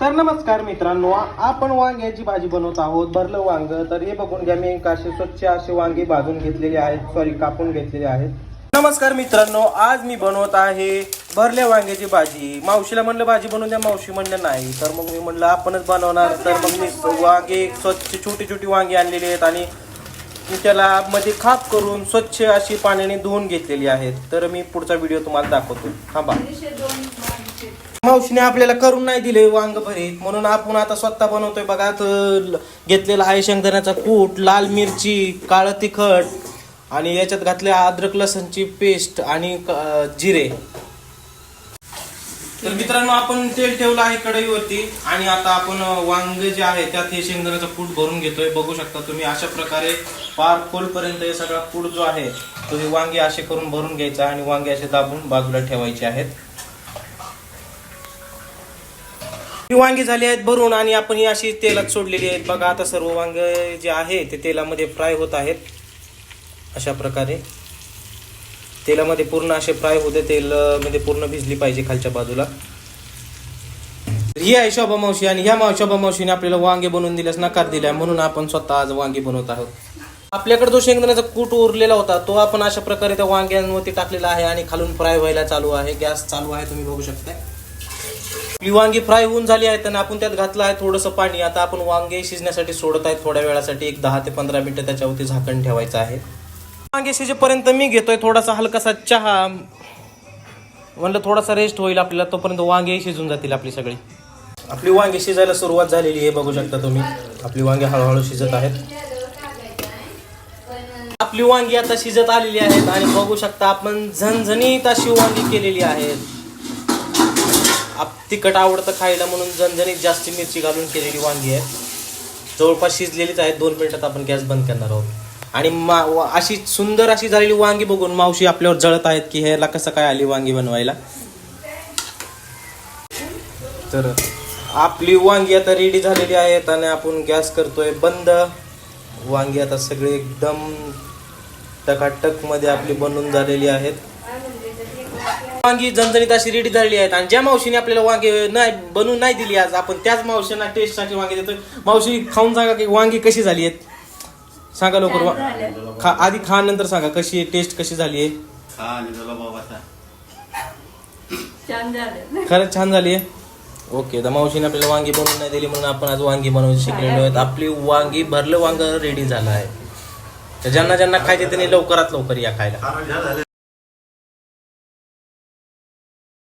तर नमस्कार मित्रांनो, आपण वांग्याची भाजी बनवत आहोत. भरलं वांग. तर हे बघून घ्या, मी असे स्वच्छ असे वांगे भाजून घेतलेले आहेत, कापून घेतलेले आहेत. नमस्कार मित्रांनो, आज मी बनवत आहे भरल्या वांग्याची भाजी. मावशीला म्हणलं भाजी बनवून द्या, मावशी म्हणलं नाही. तर मग मी म्हणलं आपणच बनवणार. तर मग मी वांगे स्वच्छ छोटी छोटी वांगी आणलेली आहेत आणि त्याला मध्ये खाप करून स्वच्छ अशी पाण्याने धुवून घेतलेली आहेत. तर मी पुढचा व्हिडिओ तुम्हाला दाखवतो. थांबा. मावशीने आपल्याला करून नाही दिले वांग भरीत, म्हणून आपण आता स्वतः बनवतोय. बघा, घेतलेला आहे शेंगदाण्याचा कूट, लाल मिरची, काळं तिखट आणि याच्यात घातले अद्रक लसणची पेस्ट आणि जिरे. तर मित्रांनो, आपण तेल ठेवलं आहे कढईवरती आणि आता आपण वांग जे आहे त्यात हे शेंगदाण्याचा कूट भरून घेतोय. बघू शकता तुम्ही, अशा प्रकारे पार खोलपर्यंत हे सगळा कूट जो आहे तो हे वांगे असे करून भरून घ्यायचा आणि वांगे असे दाबून बाजूला ठेवायचे आहेत. वांगी झाली आहेत भरून आणि आपण ही अशी तेलात सोडलेली आहेत. बघा, आता सर्व वांगे जे आहे ते तेलामध्ये फ्राय होत आहेत. अशा प्रकारे तेलामध्ये पूर्ण असे फ्राय होते. तेल मध्ये पूर्ण भिजली पाहिजे खालच्या बाजूला. ही आहे शोभा मावशी आणि ह्या शोभा मावशीने आपल्याला वांगे बनवून दिल्यास नकार दिला, म्हणून आपण स्वतः आज वांगे बनवत आहोत. आपल्याकडे जो शेंगदाण्याचा कूट उरलेला होता तो आपण अशा प्रकारे त्या वांग्यांवरती टाकलेला आहे आणि खालून फ्राय व्हायला चालू आहे. गॅस चालू आहे, तुम्ही बघू शकता. ही वांगी फ्राय होऊन झाली आहेत आणि आपण त्यात घातलं आहे थोडंसं पाणी. आता आपण वांगे शिजण्यासाठी सोडत आहे थोड्या वेळासाठी. एक 10 ते 15 मिनिटं त्याच्यावरती झाकण ठेवायचं आहे. वांगे शिजेपर्यंत मी घेतोय थोडासा हलकासा चहा. म्हणलं थोडासा रेस्ट होईल आपल्याला, तोपर्यंत वांगे शिजून जातील आपली सगळी. आपली वांगी शिजायला सुरुवात झालेली आहे, बघू शकता तुम्ही. आपली वांगी हळूहळू शिजत आहेत. आपली वांगी आता शिजत आलेली आहेत आणि बघू शकता आपण झणझणीत अशी वांगी केलेली आहेत. तिखट आवडतं खायला म्हणून झणझणीत जास्त मिरची घालून केलेली वांगी आहे. जवळपास शिजलेलीच आहेत. 2 मिनिटात आपण गॅस बंद करणार आहोत. आणि अशी सुंदर अशी झालेली वांगी बघून मावशी आपल्यावर जळत आहेत की ह्याला कसं काय आली वांगी बनवायला. तर आपली वांगी आता रेडी झालेली आहेत आणि आपण गॅस करतोय बंद. वांगी आता सगळे एकदम टकाटक मध्ये आपली बनवून झालेली आहेत. वांगी झणझणीत अशी रेडी झालेली आहेत. आणि ज्या मावशीने आपल्याला वांगी नाही बनवून नाही दिली आज, आपण त्याच मावशींना टेस्टसाठी वांगी देतोय. मावशी, खाऊन सांगा की वांगी कशी झाली आहेत. सांगा लवकर. आधी खा, नंतर सांगा कशी टेस्ट कशी झाली आहे. खरंच छान झाली आहे. ओके. तर मावशीने आपल्याला वांगी बनवून नाही दिली म्हणून आपण आज वांगी बनवून शिकलेलो आहेत. आपली वांगी भरलं वांग रेडी झालं आहे. ज्यांना ज्यांना खायचे त्यांनी लवकरात लवकर या खायला.